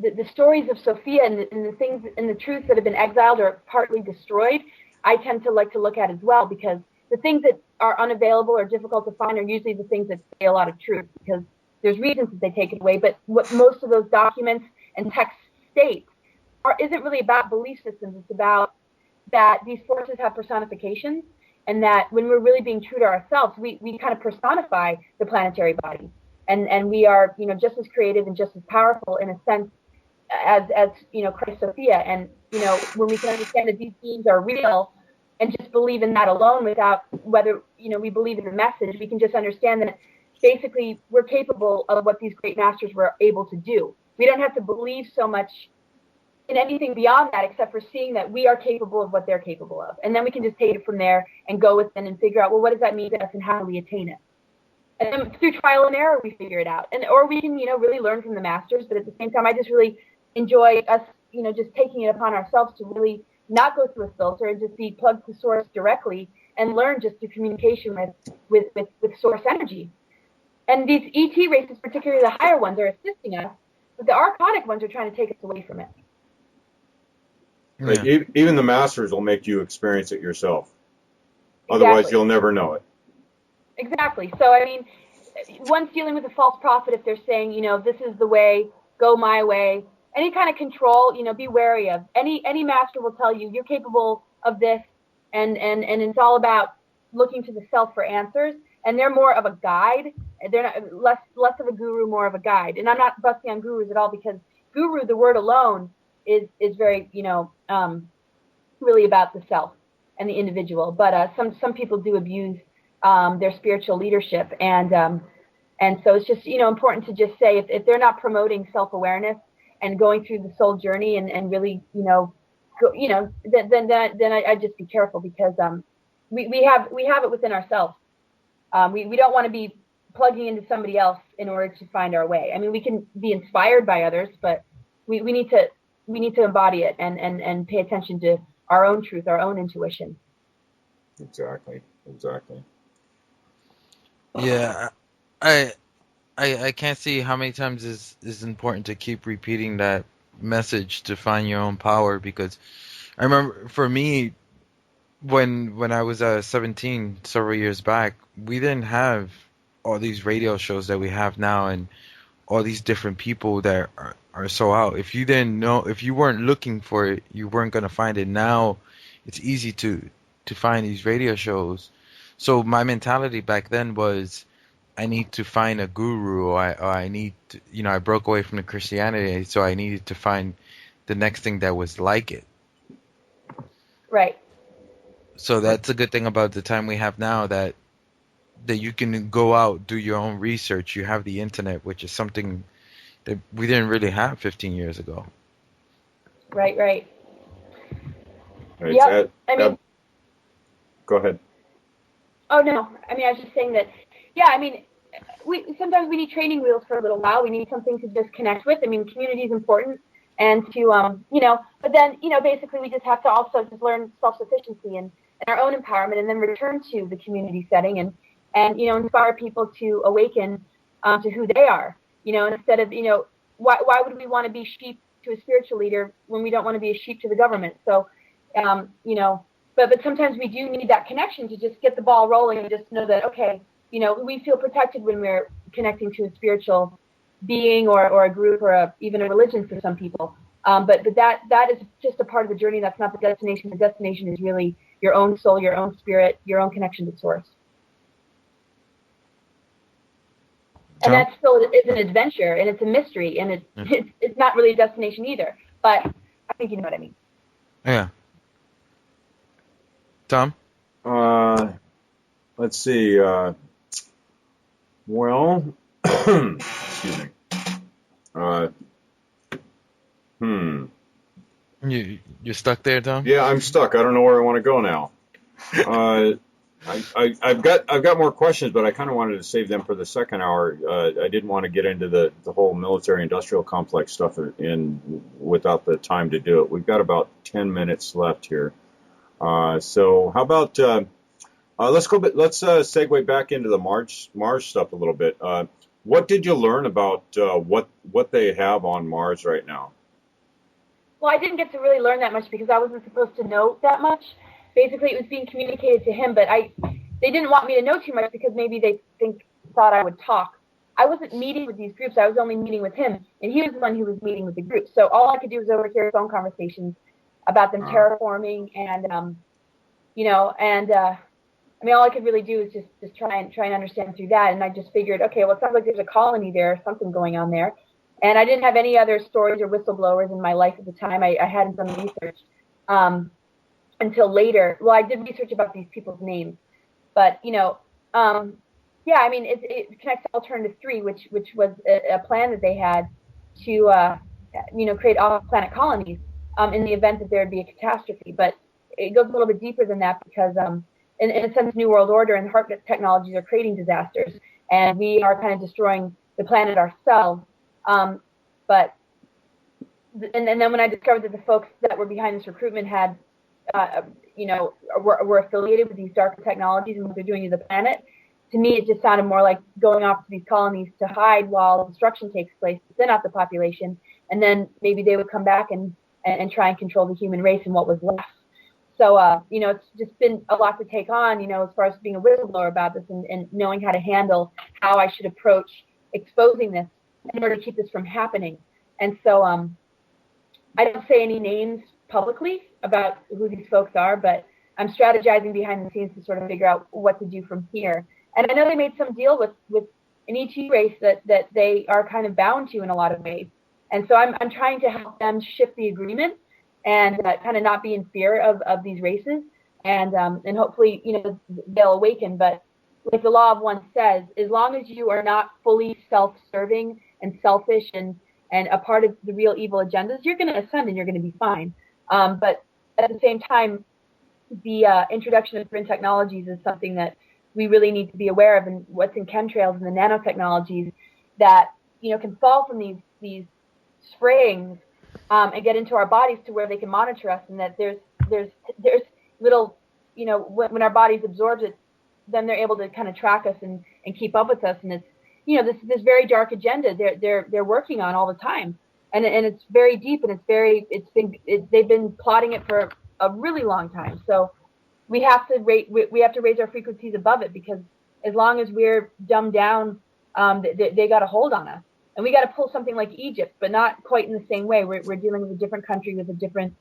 the stories of Sophia and the things and the truths that have been exiled or partly destroyed, I tend to like to look at as well, because the things that are unavailable or difficult to find are usually the things that say a lot of truth, because there's reasons that they take it away. But what most of those documents and texts state isn't really about belief systems. It's about that these forces have personifications, and that when we're really being true to ourselves, we kind of personify the planetary body. And we are, just as creative and just as powerful in a sense as Christ Sophia. And, when we can understand that these beings are real and just believe in that alone without whether, we believe in the message, we can just understand that basically we're capable of what these great masters were able to do. We don't have to believe so much in anything beyond that, except for seeing that we are capable of what they're capable of. And then we can just take it from there and go within and figure out, well, what does that mean to us and how do we attain it? And then through trial and error, we figure it out. Or we can, really learn from the masters. But at the same time, I just really enjoy us, just taking it upon ourselves to really not go through a filter and just be plugged to source directly and learn just through communication with source energy. And these ET races, particularly the higher ones, are assisting us, but the archonic ones are trying to take us away from it. Like even the masters will make you experience it yourself. Otherwise, you'll never know it. Exactly. So, one's dealing with a false prophet if they're saying, this is the way, go my way. Any kind of control, be wary of. Any master will tell you you're capable of this, and it's all about looking to the self for answers. And they're more of a guide. They're not less of a guru, more of a guide. And I'm not busting on gurus at all, because guru, the word alone, is very, really about the self and the individual. But some people do abuse their spiritual leadership, and so it's just important to just say if they're not promoting self-awareness and going through the soul journey and really then I just be careful, because we have it within ourselves. We don't want to be plugging into somebody else in order to find our way. We can be inspired by others, but we need to embody it and pay attention to our own truth, our own intuition. Exactly. Yeah, I can't see how many times is important to keep repeating that message to find your own power, because I remember for me, when I was 17 several years back, we didn't have all these radio shows that we have now and all these different people that are so out. If you didn't know, if you weren't looking for it, you weren't going to find it. Now it's easy to find these radio shows. So my mentality back then was, I need to find a guru, or I need to, I broke away from the Christianity, so I needed to find the next thing that was like it. Right. So that's a good thing about the time we have now, that you can go out, do your own research. You have the internet, which is something that we didn't really have 15 years ago. Right. Yep. Go ahead. Oh, no. I was just saying that, sometimes we need training wheels for a little while. We need something to just connect with. Community is important, and to, but then, basically we just have to also just learn self-sufficiency and our own empowerment, and then return to the community setting and inspire people to awaken to who they are, instead of, why would we want to be sheep to a spiritual leader when we don't want to be a sheep to the government? So, but sometimes we do need that connection to just get the ball rolling and just know that, okay, we feel protected when we're connecting to a spiritual being or a group or even a religion for some people. But that is just a part of the journey. That's not the destination. The destination is really your own soul, your own spirit, your own connection to source. And that still is an adventure, and it's a mystery, and it's not really a destination either. But I think you know what I mean. Yeah. Tom? Let's see. Well, excuse me. You're stuck there, Tom? Yeah, I'm stuck. I don't know where I want to go now. I've got more questions, but I kind of wanted to save them for the second hour. I didn't want to get into the whole military-industrial complex stuff without the time to do it. We've got about 10 minutes left here. So how about let's segue back into the Mars stuff a little bit. What did you learn about what they have on Mars right now? Well, I didn't get to really learn that much because I wasn't supposed to know that much. Basically, it was being communicated to him, but they didn't want me to know too much because maybe they thought I would talk. I wasn't meeting with these groups. I was only meeting with him, and he was the one who was meeting with the group. So all I could do was overhear phone conversations about them terraforming, and I mean, all I could really do is just try and understand through that. And I just figured, okay, well, it sounds like there's a colony there, something going on there. And I didn't have any other stories or whistleblowers in my life at the time. I hadn't done research until later. Well, I did research about these people's names, but yeah, I mean, it connects to Alternative 3, which was a plan that they had to create off-planet colonies in the event that there would be a catastrophe. But it goes a little bit deeper than that because in a sense, New World Order and HARP technologies are creating disasters, and we are kind of destroying the planet ourselves. And then when I discovered that the folks that were behind this recruitment had, were affiliated with these darker technologies and what they're doing to the planet, to me it just sounded more like going off to these colonies to hide while destruction takes place, to thin out the population, and then maybe they would come back and try and control the human race and what was left. So, it's just been a lot to take on, as far as being a whistleblower about this and knowing how to handle how I should approach exposing this in order to keep this from happening. And so I don't say any names publicly about who these folks are, but I'm strategizing behind the scenes to sort of figure out what to do from here. And I know they made some deal with an ET race that they are kind of bound to in a lot of ways. And so I'm trying to help them shift the agreement and kind of not be in fear of these races, and hopefully they'll awaken. But like the law of one says, as long as you are not fully self-serving and selfish and a part of the real evil agendas, you're going to ascend and you're going to be fine. But at the same time, the introduction of different technologies is something that we really need to be aware of, and what's in chemtrails and the nanotechnologies that can fall from these sprayings and get into our bodies to where they can monitor us, and that there's little, when our bodies absorb it, then they're able to kind of track us and keep up with us. And it's, this very dark agenda they're working on all the time. And it's very deep, and they've been plotting it for a really long time. So we have to raise our frequencies above it, because as long as we're dumbed down, they got a hold on us. And we got to pull something like Egypt, but not quite in the same way. We're dealing with a different country with a different,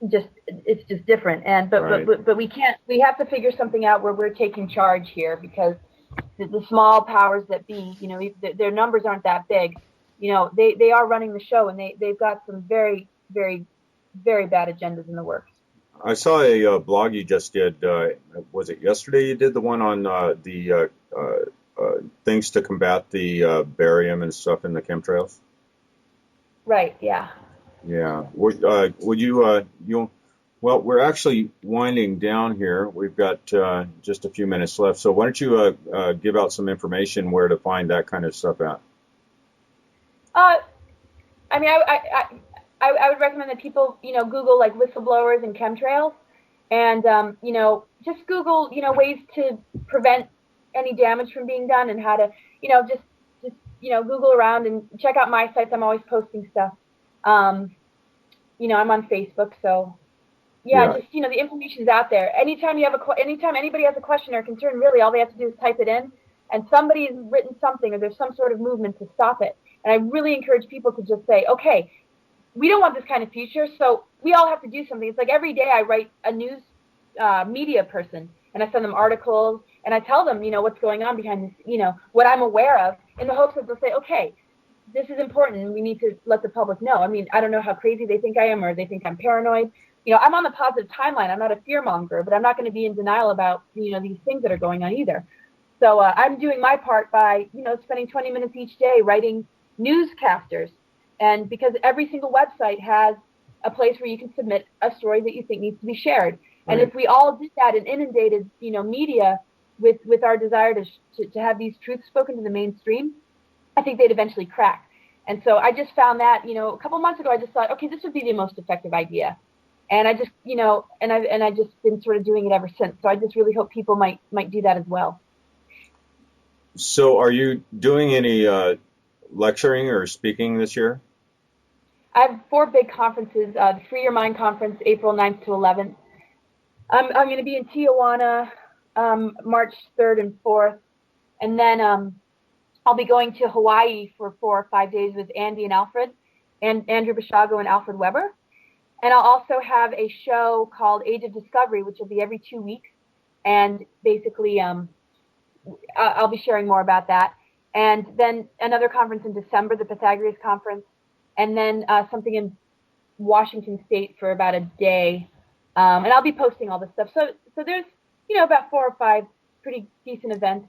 it's just different. And but we can't. We have to figure something out where we're taking charge here, because the small powers that be, their numbers aren't that big. They are running the show, and they've got some very, very, very bad agendas in the works. I saw a blog you just did. Was it yesterday? You did the one on the things to combat the barium and stuff in the chemtrails. Right. Yeah. Yeah. Would you? Well, we're actually winding down here. We've got just a few minutes left. So why don't you give out some information where to find that kind of stuff at? I mean, I would recommend that people, Google like whistleblowers and chemtrails, and just Google, ways to prevent any damage from being done, and how to, just Google around and check out my sites. I'm always posting stuff. I'm on Facebook, so just the information's out there. Anytime anybody has a question or concern, really all they have to do is type it in, and somebody's written something, or there's some sort of movement to stop it. And I really encourage people to just say, okay, we don't want this kind of future, so we all have to do something. It's like every day I write a news media person, and I send them articles, and I tell them, what's going on behind this, what I'm aware of, in the hopes that they'll say, okay, this is important, and we need to let the public know. I mean, I don't know how crazy they think I am, or they think I'm paranoid. I'm on the positive timeline. I'm not a fearmonger, but I'm not going to be in denial about, these things that are going on either. So I'm doing my part by, spending 20 minutes each day writing newscasters. And because every single website has a place where you can submit a story that you think needs to be shared. And if we all did that and inundated, media with our desire to have these truths spoken to the mainstream, I think they'd eventually crack. And so I just found that, a couple months ago, I just thought, okay, this would be the most effective idea. And I just, and I've just been sort of doing it ever since. So I just really hope people might do that as well. So are you doing any lecturing or speaking this year? I have 4 big conferences. The Free Your Mind Conference, April 9th to 11th. I'm going to be in Tijuana March 3rd and 4th. And then I'll be going to Hawaii for 4 or 5 days with Andy and Alfred, and Andrew Bashago and Alfred Weber. And I'll also have a show called Age of Discovery, which will be every 2 weeks. And basically, I'll be sharing more about that. And then another conference in December, the Pythagoras Conference. And then something in Washington State for about a day. And I'll be posting all this stuff. So there's, about 4 or 5 pretty decent events.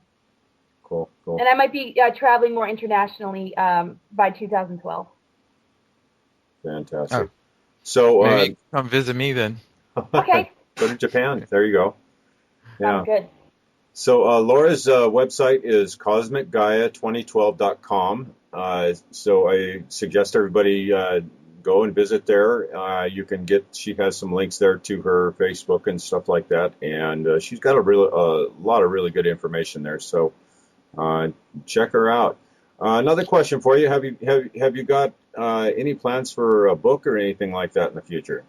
Cool. And I might be traveling more internationally by 2012. Fantastic. So Maybe come visit me then. Okay. Go to Japan. There you go. Yeah. Sounds good. So Laura's website is cosmicgaia2012.com. So I suggest everybody go and visit there. She has some links there to her Facebook and stuff like that, and she's got a lot of really good information there. So check her out. Another question for you: Have you got any plans for a book or anything like that in the future?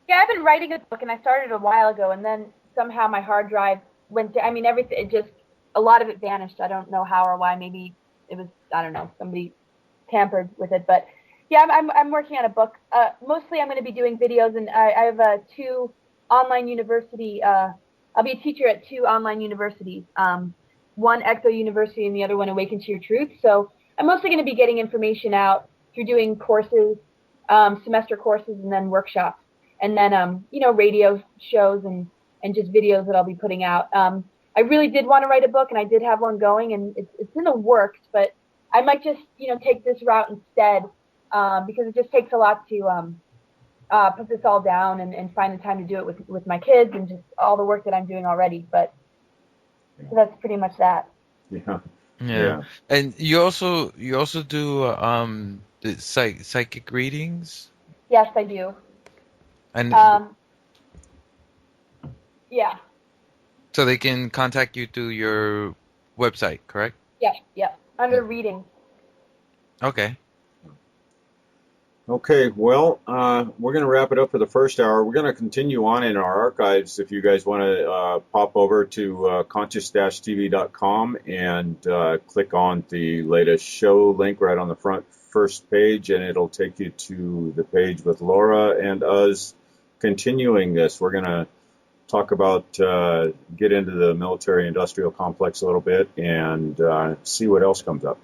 Yeah, I've been writing a book, and I started a while ago, and then somehow my hard drive went down. I mean, everything, a lot of it vanished. I don't know how or why. Maybe it was, I don't know, somebody tampered with it. But yeah, I'm working on a book. Mostly I'm going to be doing videos, and I have 2 online university. I'll be a teacher at 2 online universities. One Exo University and the other one Awaken to Your Truth. So I'm mostly going to be getting information out through doing courses, semester courses, and then workshops. And then, radio shows and just videos that I'll be putting out. I really did want to write a book, and I did have one going, and it's in the works, but I might just, take this route instead, because it just takes a lot to put this all down and find the time to do it with my kids and just all the work that I'm doing already. But so that's pretty much that. Yeah. And you also do the psychic readings? Yes, I do. And yeah. So they can contact you through your website, correct? Yeah. Under reading. Okay. Okay, well, we're going to wrap it up for the first hour. We're going to continue on in our archives. If you guys want to pop over to conscious-tv.com and click on the latest show link right on the first page, and it'll take you to the page with Laura and us continuing this. We're going to talk about, get into the military-industrial complex a little bit and see what else comes up.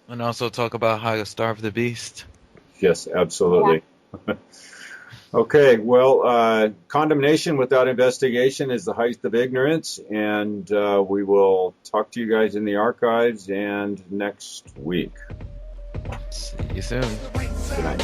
And also talk about how to starve the beast. Yes, absolutely. Yeah. Okay, well, condemnation without investigation is the height of ignorance, and we will talk to you guys in the archives and next week. See you soon. Good night.